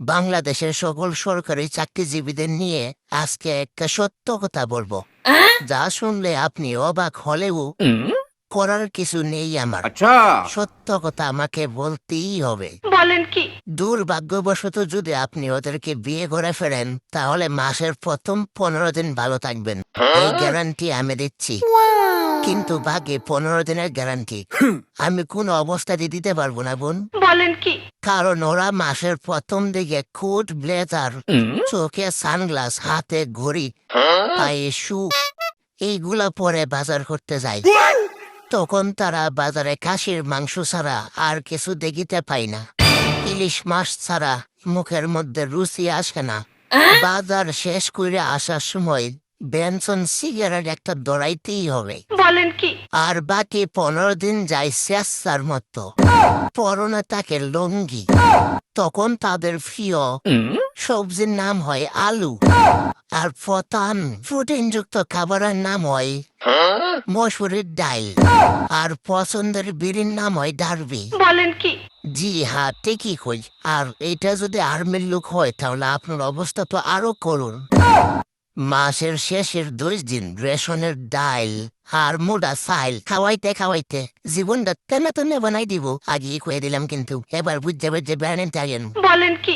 বাংলাদেশের সকল সরকারি চাকরিজীবীদের নিয়ে আজকে একটা সত্য কথা বলবো, যা শুনলে আপনি অবাক হলেও করার কিছু নেই আমার। अच्छा। সত্য কথা আমাকে বলতেই হবে। বলেন কি? দুর্ভাগ্যবশত যদি আপনি ওদেরকে বিয়ে করে ফেলেন, তাহলে মাসের প্রথম 15 দিন ভালো থাকবেন, এই গ্যারান্টি আমি দিচ্ছি। কিন্তু বাকি 15 দিনের গ্যারান্টি আমি কোনো অবস্থাতে দিতে পারবো না বোন। বলেন কি? কারণ ওরা মাসের প্রথম দিকে কোট, ব্লেজার, চোখে সানগ্লাস, হাতে ঘড়ি, পায়ে শু এইগুলা পরে বাজার করতে যায়। তখন তারা বাজারে খাসির মাংস ছাড়া আর কিছু দেখিতে পায় না। ইলিশ মাছ ছাড়া মুখের মধ্যে রুচি আসে না। বাজার শেষ করে আসার সময় বেনসন সিগারেট একটা দৌড়াইতেই হবে। বলেন কি? আর বাকি 15 দিন যায় স্বেচ্ছার মতো। পরনে তাকে লুঙ্গি। তখন তাদের প্রিয় সবজির নাম হয় আলু, আর প্রধান প্রোটিনযুক্ত খাবারের নাম হয় মসুরির ডাল, আর পছন্দের বিড়ির নাম হয় ডারবি। বলেন কি? জি হ্যাঁ, ঠিকই কই। আর এটা যদি আর্মির লোক হয় তাহলে আপনার অবস্থা তো আরো করুন। মাসের শেষের 2 দিন রেশনের ডাল আর মোটা চাইল খাওয়াইতে খাওয়াইতে জীবনটা তেনা তেনা বানাই দিব। আগেই কয়ে দিলাম, কিন্তু এবার বুঝতে পারছে বেড়ান থাকেন। বলেন কি?